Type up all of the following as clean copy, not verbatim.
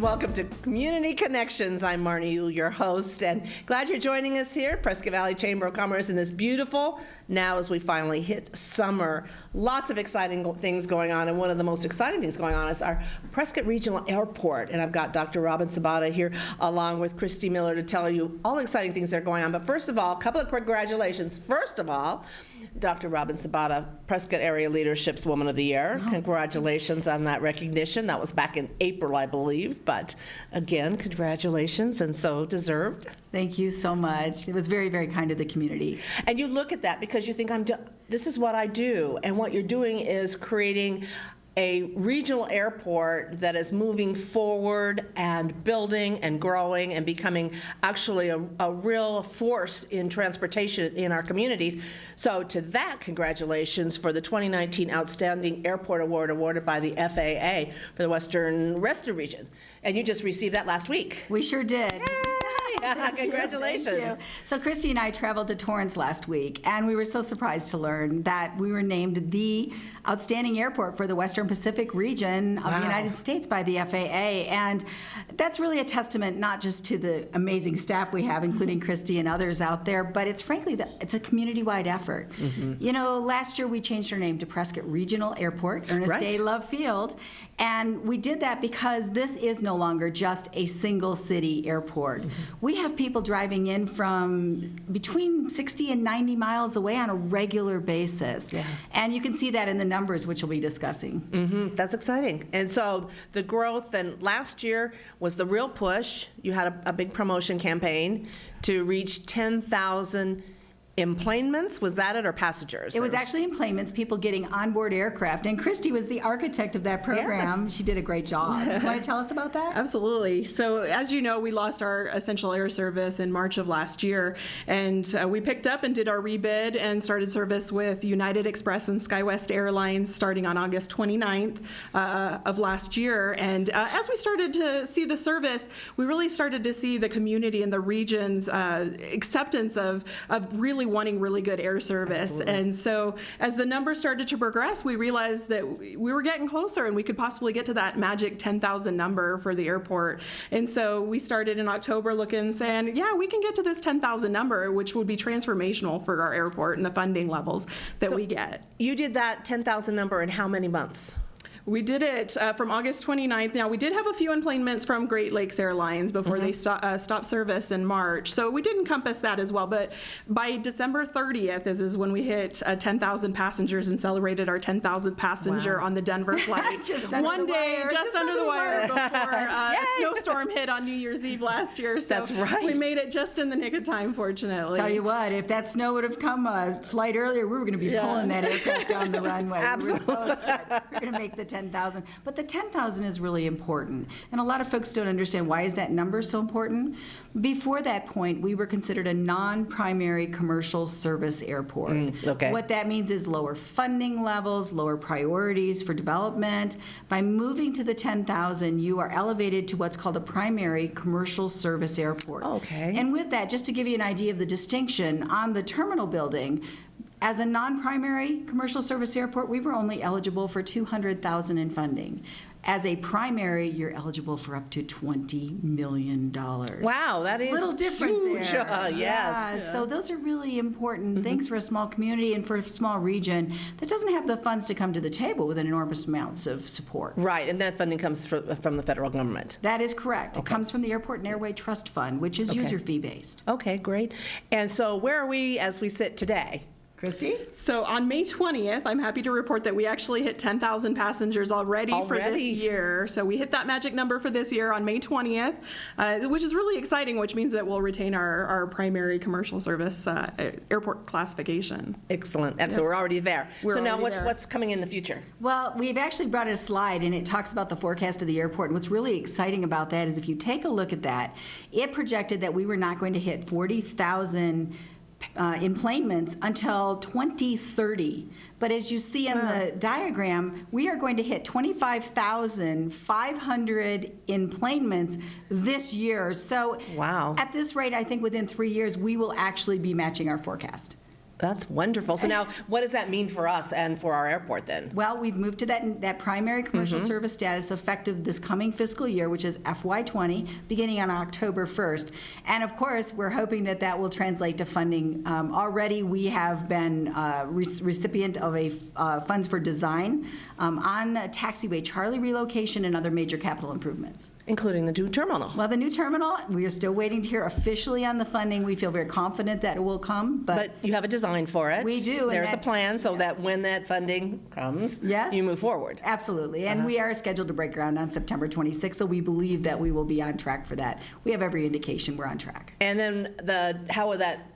welcome to Community Connections. I'm Marnie, your host, and glad you're joining us here at Prescott Valley Chamber of Commerce in this beautiful, now as we finally hit summer. Lots of exciting things going on, and one of the most exciting things going on is our Prescott Regional Airport, and I've got Dr. Robin Sabata here along with Christy Miller to tell you all the exciting things that are going on. But first of all, a couple of congratulations. First of all, Dr. Robin Sabata, Prescott Area Leadership's Woman of the Year. Congratulations on that recognition. That was back in April, I believe, but again, congratulations, and so deserved. Thank you so much. It was very, very kind of the community. And you look at that because you think, this is what I do, and what you're doing is creating a regional airport that is moving forward and building and growing and becoming actually a real force in transportation in our communities. So to that, congratulations for the 2019 Outstanding Airport Award awarded by the FAA for the Western region. And you just received that last week. We sure did. Congratulations. Thank you. So Christy and I traveled to Torrance last week, and we were so surprised to learn that we were named the outstanding airport for the Western Pacific region of the United States by the FAA. And that's really a testament not just to the amazing staff we have, including Christy and others out there, but it's frankly, it's a community-wide effort. You know, last year we changed our name to Prescott Regional Airport, Ernest A. Love Field, and we did that because this is no longer just a single city airport. We have people driving in from between 60 and 90 miles away on a regular basis. And you can see that in the numbers, which we'll be discussing. That's exciting. And so the growth, and last year was the real push. You had a big promotion campaign to reach 10,000 emplanements. Was that it, or passengers? It was actually emplanements, people getting onboard aircraft, and Christy was the architect of that program. She did a great job. You want to tell us about that? Absolutely. So as you know, we lost our essential air service in March of last year, and we picked up and did our rebid and started service with United Express and SkyWest Airlines starting on August 29th of last year. And as we started to see the service, we really started to see the community and the region's acceptance of really wanting really good air service. Absolutely. And so as the numbers started to progress, we realized that we were getting closer and we could possibly get to that magic 10,000 number for the airport. And so we started in October looking, saying, yeah, we can get to this 10,000 number, which would be transformational for our airport and the funding levels that we get. You did that 10,000 number in how many months? We did it from August 29th. Now, we did have a few emplanements from Great Lakes Airlines before they stopped service in March. So we did encompass that as well. But by December 30th is when we hit 10,000 passengers and celebrated our 10,000th passenger on the Denver flight. One day, just under the wire before a snowstorm hit on New Year's Eve last year. So that's right. We made it just in the nick of time, fortunately. Tell you what, if that snow would have come a flight earlier, we were going to be pulling that aircraft down the runway. Absolutely. We were so excited. We're going to make the 10,000. But the 10,000 is really important. And a lot of folks don't understand why is that number so important. Before that point, we were considered a non-primary commercial service airport. What that means is lower funding levels, lower priorities for development. By moving to the 10,000, you are elevated to what's called a primary commercial service airport. And with that, just to give you an idea of the distinction, on the terminal building, as a non-primary commercial service airport, we were only eligible for $200,000 in funding. As a primary, you're eligible for up to $20 million. Wow, that is a little different huge. there. Yes. So those are really important things for a small community and for a small region that doesn't have the funds to come to the table with enormous amounts of support. Right, and that funding comes from the federal government. That is correct. It comes from the Airport and Airway Trust Fund, which is user fee based. Okay, great. And so where are we as we sit today? Christy? So on May 20th, I'm happy to report that we actually hit 10,000 passengers already for this year. So we hit that magic number for this year on May 20th, which is really exciting, which means that we'll retain our primary commercial service airport classification. Excellent. And so we're already there. So now what's coming in the future? Well, we've actually brought a slide, and it talks about the forecast of the airport. And what's really exciting about that is if you take a look at that, it projected that we were not going to hit 40,000 emplanements until 2030. But as you see in the diagram, we are going to hit 25,500 emplanements this year. So at this rate, I think within 3 years, we will actually be matching our forecast. That's wonderful. So now, what does that mean for us and for our airport then? Well, we've moved to that primary commercial service status effective this coming fiscal year, which is FY20, beginning on October 1st. And of course, we're hoping that that will translate to funding. Already, we have been recipient of a funds for design on taxiway Charlie relocation and other major capital improvements. Including the new terminal. Well, the new terminal, we are still waiting to hear officially on the funding. We feel very confident that it will come, But you have a design for it. We do, and There's a that- plan so that when that funding comes, Yes. you move forward. Absolutely. And we are scheduled to break ground on September 26th, so we believe that we will be on track for that. We have every indication we're on track. And then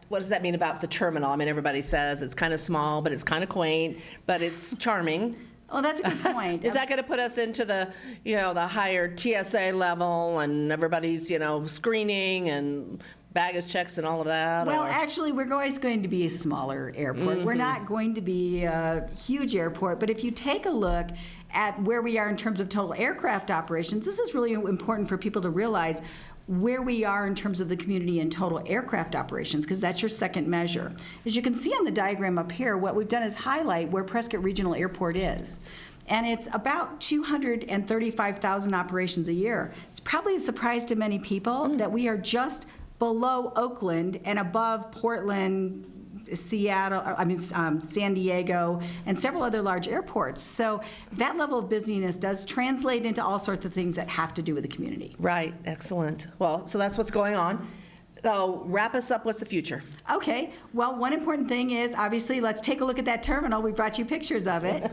what does that mean about the terminal? I mean, everybody says it's kind of small, but it's kind of quaint, but it's charming. Oh, that's a good point. Is that going to put us into the higher TSA level and everybody's, screening and baggage checks and all of that? Well, or? actually, we're always going to be a smaller airport. We're not going to be a huge airport, but if you take a look at where we are in terms of total aircraft operations, this is really important for people to realize where we are in terms of the community and total aircraft operations, because that's your second measure. As you can see on the diagram up here, what we've done is highlight where Prescott Regional Airport is. And it's about 235,000 operations a year. It's probably a surprise to many people that we are just below Oakland and above Portland, San Diego, and several other large airports. So that level of busyness does translate into all sorts of things that have to do with the community. Right, excellent. Well, so that's what's going on. So wrap us up, what's the future? Okay, well, one important thing is, obviously, let's take a look at that terminal. We brought you pictures of it.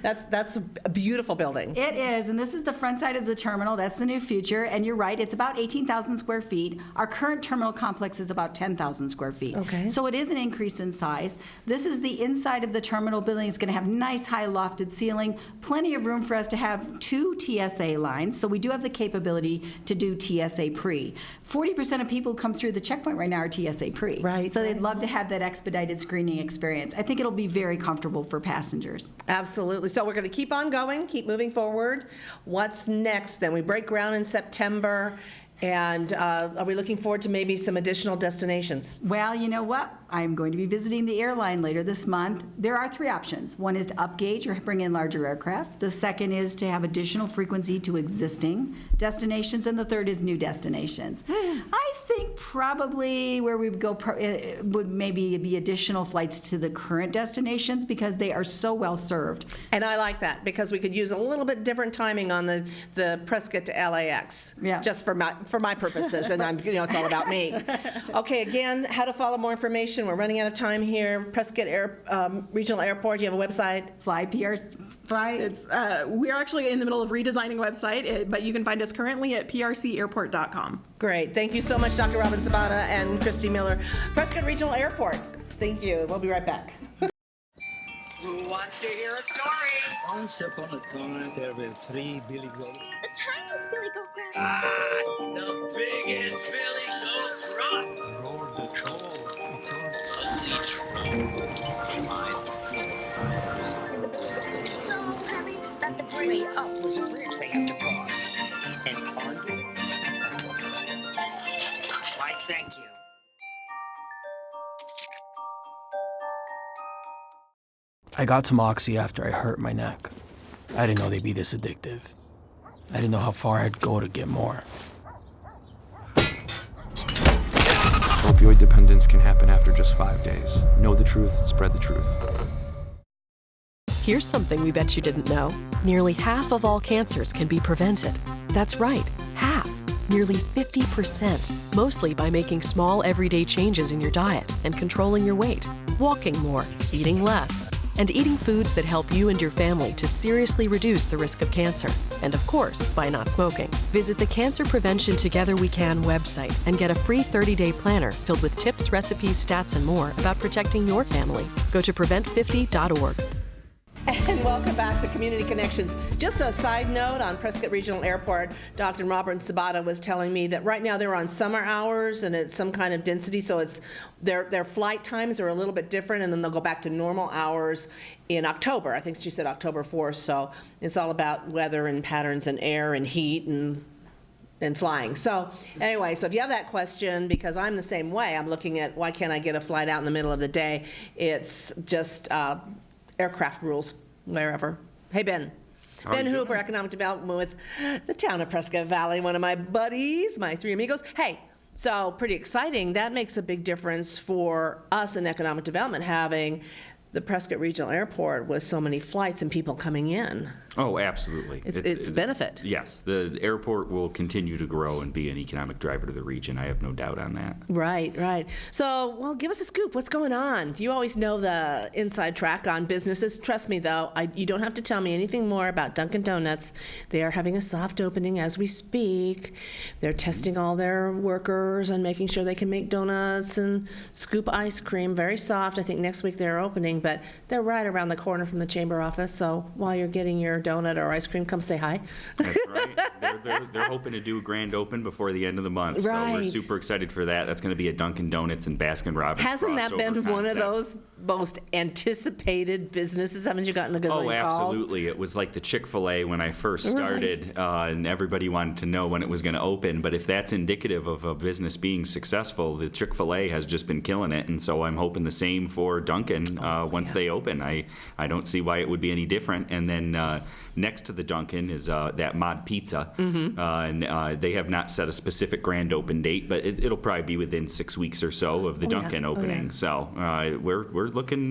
That's a beautiful building. It is, and this is the front side of the terminal. That's the new future, and you're right, it's about 18,000 square feet. Our current terminal complex is about 10,000 square feet. Okay. So it is an increase in size. This is the inside of the terminal building. It's going to have nice high lofted ceiling, plenty of room for us to have 2 TSA lines, so we do have the capability to do TSA pre. 40% of people who come through the checkpoint right now are TSA pre. Right. So they'd love to have that expedited screening experience. I think it'll be very comfortable for passengers. Absolutely. So we're going to keep on going, keep moving forward. What's next then? We break ground in September, and are we looking forward to maybe some additional destinations? Well, you know what? I'm going to be visiting the airline later this month. There are 3 options. One is to upgauge or bring in larger aircraft. The second is to have additional frequency to existing destinations. And the third is new destinations. I think probably where we would go would maybe be additional flights to the current destinations because they are so well served. And I like that because we could use a little bit different timing on the Prescott to LAX. Yeah. Just for my purposes, and it's all about me. Okay, again, how to follow more information. We're running out of time here. Prescott Regional Airport. Do you have a website? Fly. It's we are actually in the middle of redesigning a website, but you can find us currently at prcairport.com. Great. Thank you so much, Dr. Robin Sabata and Christy Miller. Prescott Regional Airport. Thank you. We'll be right back. Who wants to hear a story? Once upon a time, there were 3 Billy Goats. The tiniest Billy Goat Grunt. The biggest Billy Goat Grunt. Roared the troll. It's all Ugly troll. Eyes as big as saucers. And the Billy Goat was so heavy that the bridge Way up was a bridge they had to cross. And under it, why, thank you. I got some Oxy after I hurt my neck. I didn't know they'd be this addictive. I didn't know how far I'd go to get more. Opioid dependence can happen after just 5 days. Know the truth, spread the truth. Here's something we bet you didn't know. Nearly half of all cancers can be prevented. That's right, half. Nearly 50%, mostly by making small everyday changes in your diet and controlling your weight, walking more, eating less, and eating foods that help you and your family to seriously reduce the risk of cancer. And of course, by not smoking. Visit the Cancer Prevention Together We Can website and get a free 30-day planner filled with tips, recipes, stats, and more about protecting your family. Go to prevent50.org. And welcome back to Community Connections. Just a side note on Prescott Regional Airport, Dr. Robin Sabata was telling me that right now they're on summer hours and it's some kind of density, so it's their flight times are a little bit different, and then they'll go back to normal hours in October. I think she said October 4th, so it's all about weather and patterns and air and heat and and flying. So anyway, so if you have that question, because I'm the same way, I'm looking at why can't I get a flight out in the middle of the day? It's just aircraft rules, wherever. Hey, Ben. Ben Hooper, Economic Development with the town of Prescott Valley, one of my buddies, my three amigos. Hey, so pretty exciting. That makes a big difference for us in economic development, having the Prescott Regional Airport with so many flights and people coming in. Oh, absolutely. It's a benefit. Yes, the airport will continue to grow and be an economic driver to the region. I have no doubt on that. Right, right. So, well, give us a scoop. What's going on? You always know the inside track on businesses. Trust me, though, you don't have to tell me anything more about Dunkin' Donuts. They are having a soft opening as we speak. They're testing all their workers and making sure they can make donuts and scoop ice cream. Very soft. I think next week they're opening, but they're right around the corner from the chamber office. So while you're getting your donut or ice cream, come say hi. That's right. They're hoping to do a grand open before the end of the month. Right. So we're super excited for that. That's going to be a Dunkin' Donuts and Baskin Robbins. Hasn't that been crossover one of concept. those most anticipated businesses? Haven't you gotten a gazillion calls? Oh, absolutely. It was like the Chick-fil-A when I first started, and everybody wanted to know when it was going to open. But if that's indicative of a business being successful, the Chick-fil-A has just been killing it. And so I'm hoping the same for Dunkin' once they open. I don't see why it would be any different. And then next to the Dunkin' is that Mod Pizza. And they have not set a specific grand open date, but it'll probably be within 6 weeks or so of the Dunkin' opening. So we're looking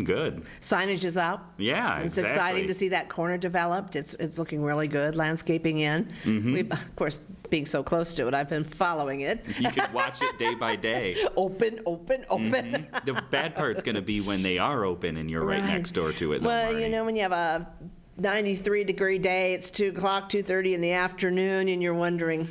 good. Signage is out. Yeah, It's exactly. exciting to see that corner developed. It's looking really good. Landscaping in. We've, of course, being so close to it, I've been following it. You can watch it day by day. Open. The bad part's going to be when they are open and you're right next door to it. though, Well, Marnie. you know, when you have a 93-degree day, it's 2 o'clock, 2:30 in the afternoon, and you're wondering,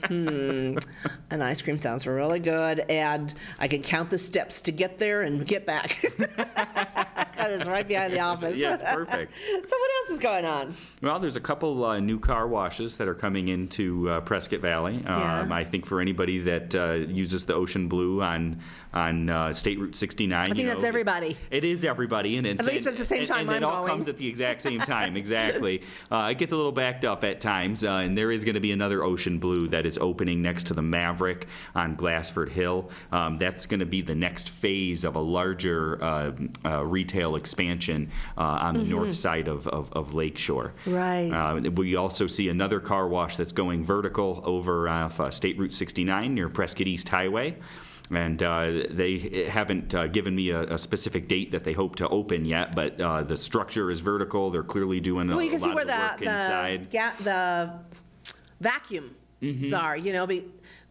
an ice cream sounds really good, and I can count the steps to get there and get back. Because it's right behind the office. Yeah, it's perfect. So what else is going on? Well, there's a couple new car washes that are coming into Prescott Valley. Yeah. I think for anybody that uses the Ocean Blue on State Route 69. I think that's everybody. It is everybody. And it's, At least at the same time and I'm it all going. comes at the exact same time, exactly. It gets a little backed up at times, and there is going to be another Ocean Blue that is opening next to the Maverick on Glassford Hill. That's going to be the next phase of a larger retail expansion on the north side of Lakeshore. Right. We also see another car wash that's going vertical over off State Route 69 near Prescott East Highway. And they haven't given me a specific date that they hope to open yet, but the structure is vertical. They're clearly doing a Well, you can lot see where of the work inside. the vacuums are, you know.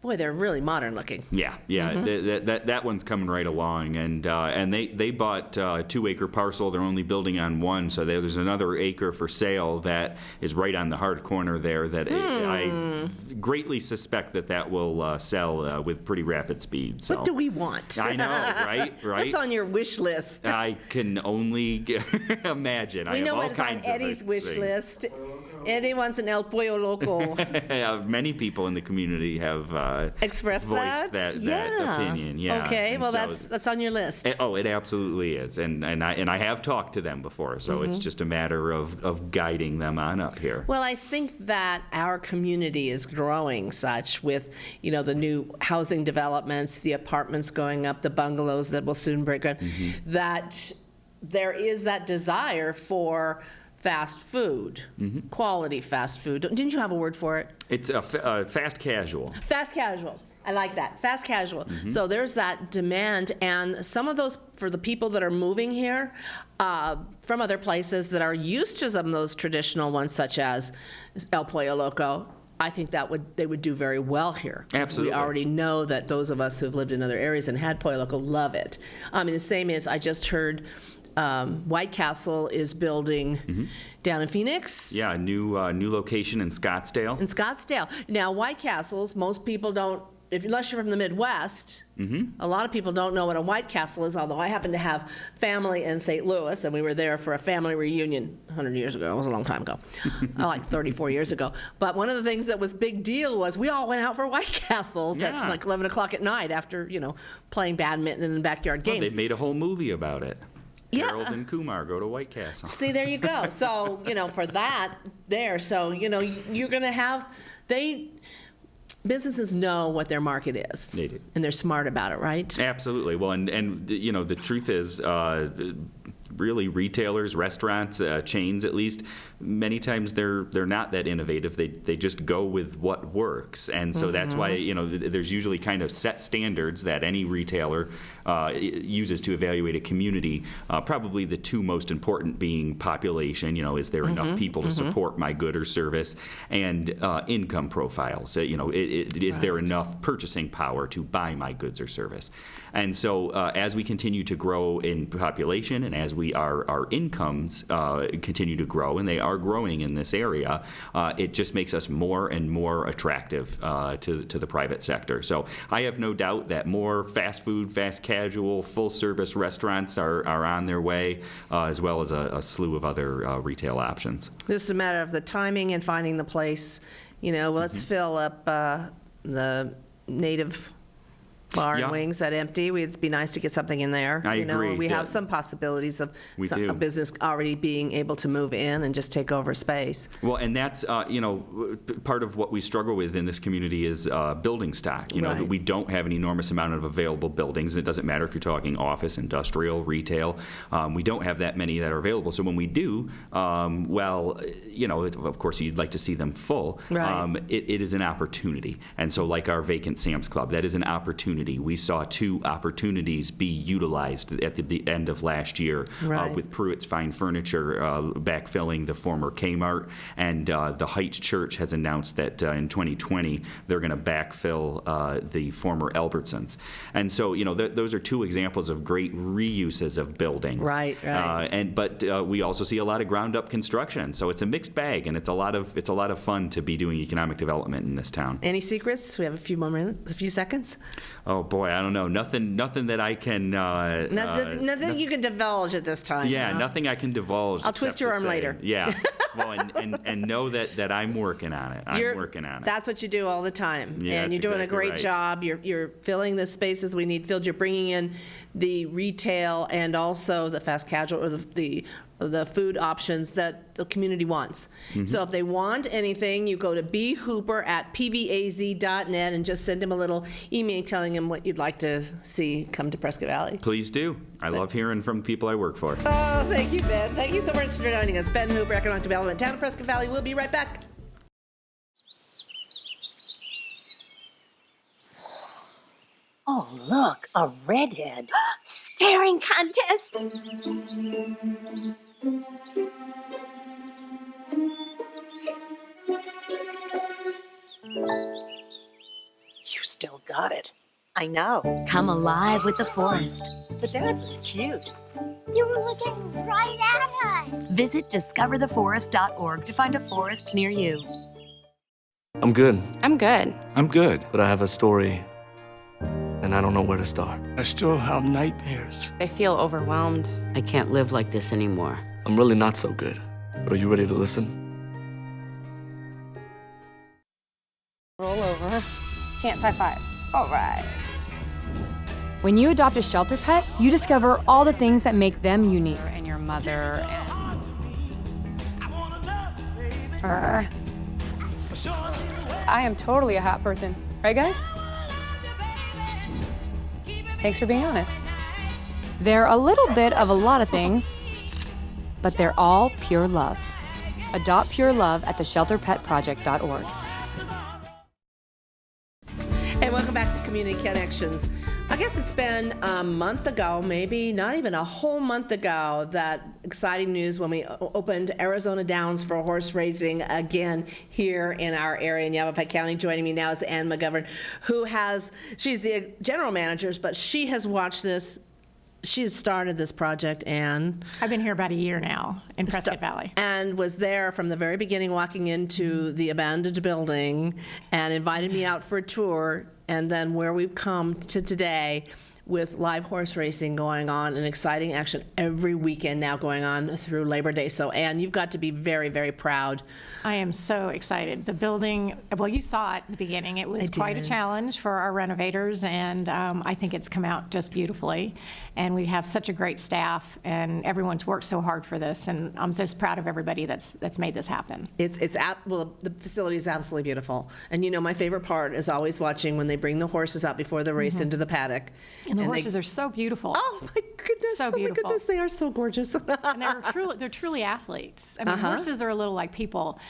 Boy, they're really modern looking. Yeah. That one's coming right along, and they bought a 2-acre parcel. They're only building on one, so there's another acre for sale that is right on the hard corner there. That I greatly suspect that will sell with pretty rapid speed. So. What do we want? I know, right? What's on your wish list? I can only imagine. We I know have all what's on kinds Eddie's of wish things. list. Eddie wants an El Pollo Loco. Many people in the community have Express voiced that opinion. Yeah. Okay, And well so that's on your list. it absolutely is, and I have talked to them before, so it's just a matter of guiding them on up here. Well, I think that our community is growing such with, you know, the new housing developments, the apartments going up, the bungalows that will soon break ground, that there is that desire for fast food, quality fast food. Didn't you have a word for it? It's a fast casual. Fast casual. I like that. Fast casual. So there's that demand, and some of those, for the people that are moving here from other places that are used to some of those traditional ones, such as El Pollo Loco, I think they would do very well here. Absolutely. We already know that those of us who've lived in other areas and had Pollo Loco love it. I mean, the same is, I just heard White Castle is building down in Phoenix. Yeah, a new location in Scottsdale. In Scottsdale. Now, White Castles, most people don't, unless you're from the Midwest, a lot of people don't know what a White Castle is, although I happen to have family in St. Louis, and we were there for a family reunion 100 years ago. It was a long time ago, like 34 years ago. But one of the things that was big deal was we all went out for White Castles at like 11 o'clock at night after, you know, playing badminton in the backyard games. They made a whole movie about it. Yeah. Harold and Kumar go to White Castle. See, there you go. So, you know, for that there, so, you know, you're going to have, businesses know what their market is. They do. And they're smart about it, right? Absolutely. Well, and you know, the truth is, really, retailers, restaurants, chains at least, many times they're not that innovative. They just go with what works, and so that's why, you know, there's usually kind of set standards that any retailer uses to evaluate a community. Probably the two most important being population. You know, is there enough people to support my good or service, and income profiles. You know, is there enough purchasing power to buy my goods or service? And so as we continue to grow in population, and as our incomes continue to grow, and they are growing in this area, it just makes us more and more attractive to the private sector. So I have no doubt that more fast food, fast casual, full-service restaurants are on their way, as well as a slew of other retail options. This is a matter of the timing and finding the place. You know, let's fill up the native bar and wings that empty. It'd be nice to get something in there. I you know, agree. We have some possibilities of a business already being able to move in and just take over space. Well, and that's, you know, part of what we struggle with in this community is building stock. You know, that we don't have an enormous amount of available buildings. It doesn't matter if you're talking office, industrial, retail. We don't have that many that are available. So when we do, well, you know, of course, you'd like to see them full. Right. It is an opportunity. And so like our vacant Sam's Club, that is an opportunity. We saw 2 opportunities be utilized at the end of last year with Pruitt's Fine Furniture backfilling the former Kmart, and the Heights Church has announced that in 2020 they're going to backfill the former Albertsons. And so, you know, those are 2 examples of great reuses of buildings. Right. But we also see a lot of ground-up construction, so it's a mixed bag, and it's a lot of fun to be doing economic development in this town. Any secrets? We have a few more minutes, a few seconds. Oh boy, I don't know. Nothing that I can. Nothing you can divulge at this time. Yeah, you know? nothing I can divulge. I'll twist your arm later. Yeah. Well, and know that I'm working on it. I'm working on it. That's what you do all the time, Yeah, and you're that's doing a exactly great right. job. You're filling the spaces we need filled. You're bringing in the retail and also the fast casual or the food options that the community wants. So if they want anything, you go to bhooper@pvaz.net and just send him a little email telling him what you'd like to see come to Prescott Valley. Please do. I love hearing from the people I work for. Oh, thank you, Ben. Thank you so much for joining us. Ben Hooper, Economic Development, Town of Prescott Valley. We'll be right back. Oh, look, a redhead. Staring contest. You still got it. I know. Come alive with the forest. The dad was cute. You were looking right at us. Visit discovertheforest.org to find a forest near you. I'm good. I'm good. I'm good. But I have a story, and I don't know where to start. I still have nightmares. I feel overwhelmed. I can't live like this anymore. I'm really not so good. But are you ready to listen? Roll over. Chance high five. All right. When you adopt a shelter pet, you discover all the things that make them unique. And your mother and... I am totally a hot person. Right, guys? Thanks for being honest. They're a little bit of a lot of things, but they're all pure love. Adopt pure love at theshelterpetproject.org. Hey, welcome back to Community Connections. I guess it's been a month ago, maybe not even a whole month ago, that exciting news when we opened Arizona Downs for horse racing again here in our area in Yavapai County. Joining me now is Ann McGovern, she's the general manager, but she has watched this. She has started this project, Ann. I've been here about a year now in Prescott Valley. And was there from the very beginning, walking into the abandoned building and invited me out for a tour. And then where we've come to today, with live horse racing going on and exciting action every weekend now going on through Labor Day. So, Ann, you've got to be very, very proud. I am so excited. The building, well, you saw it in the beginning. It was quite a challenge for our renovators, and I think it's come out just beautifully. And we have such a great staff, and everyone's worked so hard for this, and I'm just proud of everybody that's made this happen. Well, the facility is absolutely beautiful. And you know, my favorite part is always watching when they bring the horses out before the race into the paddock. And the horses are so beautiful. Oh my goodness! So beautiful. My goodness, they are so gorgeous. And they're truly athletes. I mean, horses are a little like people.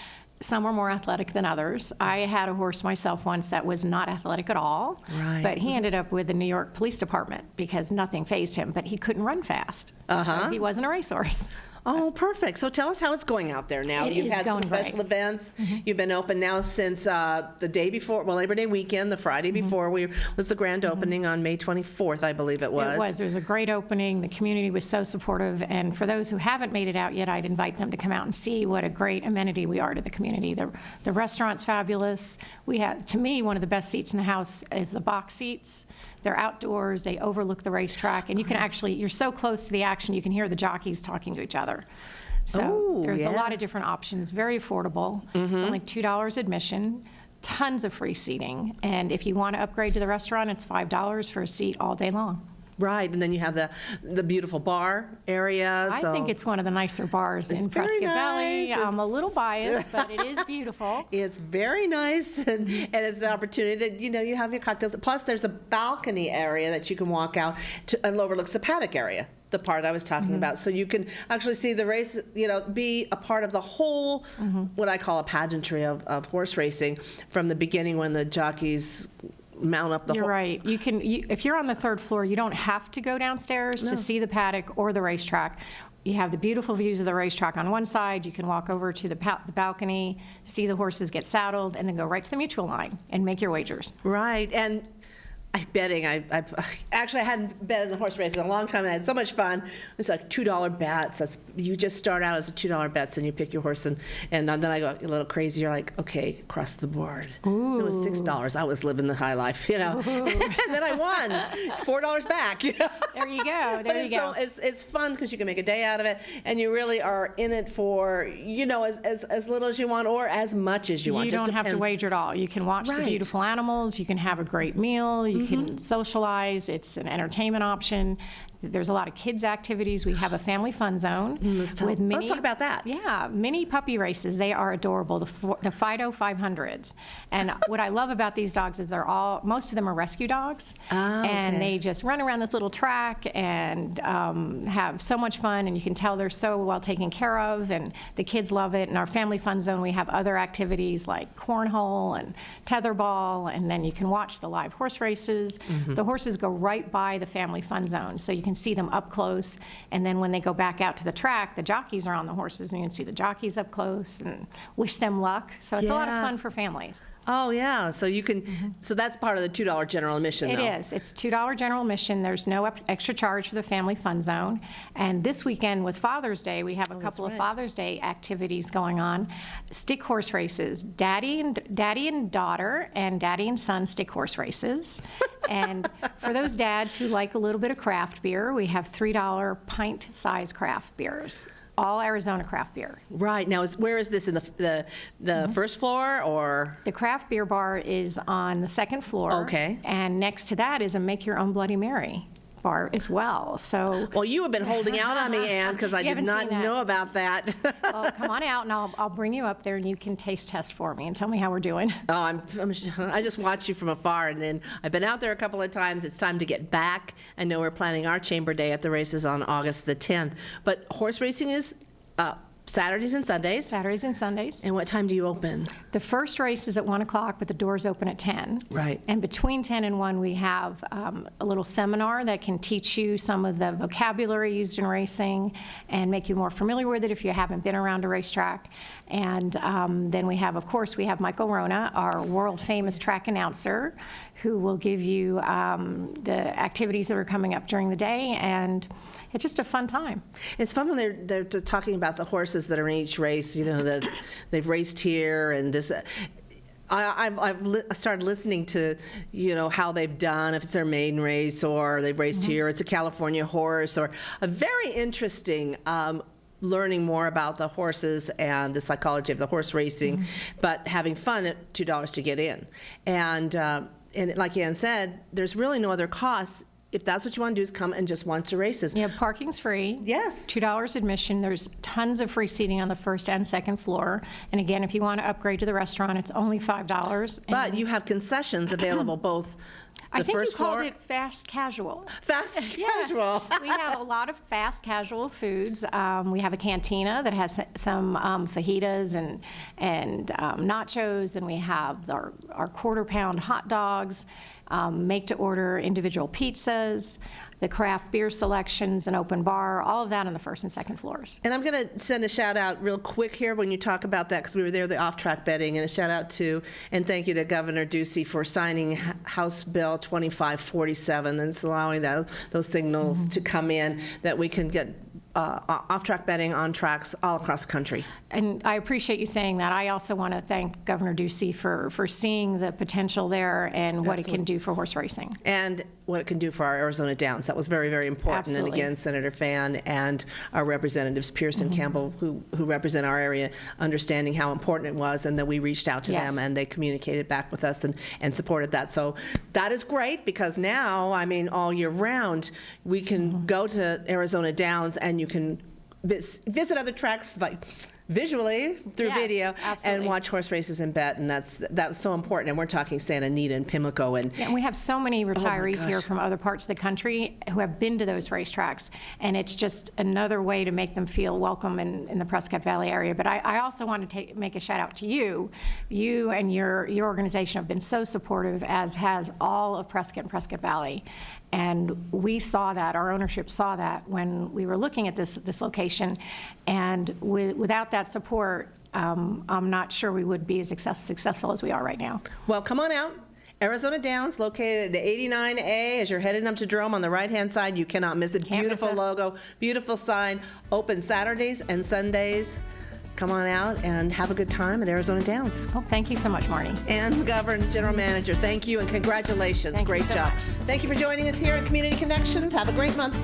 Some are more athletic than others. I had a horse myself once that was not athletic at all, but he ended up with the New York Police Department because nothing fazed him, but he couldn't run fast. So he wasn't a racehorse. Oh, perfect. So tell us how it's going out there now. You've had some special events. You've been open now since the day before, well, Labor Day weekend, the Friday before was the grand opening on May 24th, I believe it was. It was. It was a great opening. The community was so supportive. And for those who haven't made it out yet, I'd invite them to come out and see what a great amenity we are to the community. The restaurant's fabulous. We have, to me, one of the best seats in the house is the box seats. They're outdoors, they overlook the racetrack, and you can actually, you're so close to the action, you can hear the jockeys talking to each other. So there's a lot of different options, very affordable. It's only $2 admission, tons of free seating, and if you want to upgrade to the restaurant, it's $5 for a seat all day long. Right, and then you have the beautiful bar area. I think it's one of the nicer bars in Prescott Valley. I'm a little biased, but it is beautiful. It's very nice, and it's an opportunity that, you know, you have your cocktails. Plus, there's a balcony area that you can walk out to and overlooks the paddock area, the part I was talking about. So you can actually see the race, you know, be a part of the whole, what I call a pageantry of horse racing from the beginning when the jockeys mount up the You're right. You can, if you're on the third floor, you don't have to go downstairs to see the paddock or the racetrack. You have the beautiful views of the racetrack on one side. You can walk over to the balcony, see the horses get saddled, and then go right to the mutual line and make your wagers. Right, and betting, I hadn't bet in the horse race in a long time, and I had so much fun. It's like $2 bets. You just start out as a $2 bets, and you pick your horse, and then I go a little crazy. You're like, okay, across the board. Ooh. It was $6. I was living the high life, you know. And then I won $4 back. You know? There you go. There you go. So it's fun because you can make a day out of it, and you really are in it for, you know, as little as you want or as much as you want. You don't have to wager at all. You can watch the beautiful animals. You can have a great meal. You can socialize. It's an entertainment option. There's a lot of kids' activities. We have a family fun zone. Let's talk about that. Yeah, mini puppy races. They are adorable. The Fido 500s. And what I love about these dogs is most of them are rescue dogs. And they just run around this little track and have so much fun. And you can tell they're so well taken care of. And the kids love it. In our family fun zone, we have other activities like cornhole and tetherball. And then you can watch the live horse races. The horses go right by the family fun zone. So you can see them up close, and then when they go back out to the track, the jockeys are on the horses, and you can see the jockeys up close and wish them luck. So it's a lot of fun for families. Oh, yeah. So you can, so that's part of the $2 general admission, though. It is. It's $2 general admission. There's no extra charge for the family fun zone. And this weekend with Father's Day, we have a couple of Father's Day activities going on. Stick horse races, daddy and daughter, and daddy and son stick horse races. And for those dads who like a little bit of craft beer, we have $3 pint-size craft beers. All Arizona craft beer. Right. Now, where is this, in the first floor, or? The craft beer bar is on the second floor. Okay. And next to that is a Make Your Own Bloody Mary bar as well. So. Well, you have been holding out on me, Ann, because I did not know about that. Well, come on out, and I'll bring you up there, and you can taste test for me and tell me how we're doing. Oh, I just watch you from afar, and then I've been out there a couple of times. It's time to get back. I know we're planning our chamber day at the races on August the 10th. But horse racing is Saturdays and Sundays. Saturdays and Sundays. And what time do you open? The first race is at 1 o'clock, but the doors open at 10. Right. And between 10 and 1, we have a little seminar that can teach you some of the vocabulary used in racing and make you more familiar with it if you haven't been around a racetrack. And then we have, of course, Michael Rona, our world-famous track announcer, who will give you the activities that are coming up during the day, and it's just a fun time. It's fun when they're talking about the horses that are in each race, you know, that they've raced here and this. I've started listening to, how they've done, if it's their maiden race or they've raced here, it's a California horse, or a very interesting learning more about the horses and the psychology of the horse racing, but having fun at $2 to get in. And like Ann said, there's really no other costs. If that's what you want to do, is come and just watch the races. Yeah, parking's free. Yes. $2 admission. There's tons of free seating on the first and second floor. And again, if you want to upgrade to the restaurant, it's only $5. But you have concessions available both the I think first you called floor. it fast casual. Fast Yes. casual. We have a lot of fast casual foods. We have a cantina that has some fajitas and nachos, and we have our quarter-pound hot dogs, make-to-order individual pizzas, the craft beer selections, an open bar, all of that on the first and second floors. And I'm going to send a shout out real quick here when you talk about that, because we were there, the off-track betting, and a shout out to and thank you to Governor Ducey for signing House Bill 2547 and allowing those signals to come in that we can get off-track betting on tracks all across the country. And I appreciate you saying that. I also want to thank Governor Ducey for seeing the potential there and what it can do for horse racing. And what it can do for our Arizona Downs. That was very, very important. Absolutely. And again, Senator Fan and our representatives, Pierce and Campbell, who represent our area, understanding how important it was, and that we reached out to them and they communicated back with us and supported that. So that is great, because now, all year round, we can go to Arizona Downs and you can visit other tracks visually through video and watch horse races and bet, and that was so important. And we're talking Santa Anita and Pimlico and we have so many retirees here from other parts of the country who have been to those racetracks, and it's just another way to make them feel welcome in the Prescott Valley area. But I also want to make a shout out to you. You and your organization have been so supportive, as has all of Prescott and Prescott Valley. And we saw that, our ownership saw that when we were looking at this location. And without that support, I'm not sure we would be as successful as we are right now. Well, come on out. Arizona Downs, located at 89A. As you're heading up to Jerome on the right-hand side, you cannot miss it. Beautiful logo, beautiful sign. Open Saturdays and Sundays. Come on out and have a good time at Arizona Downs. Oh, thank you so much, Marnie. Ann McGovern, General Manager, thank you and congratulations. Great job. Thank you for joining us here at Community Connections. Have a great month.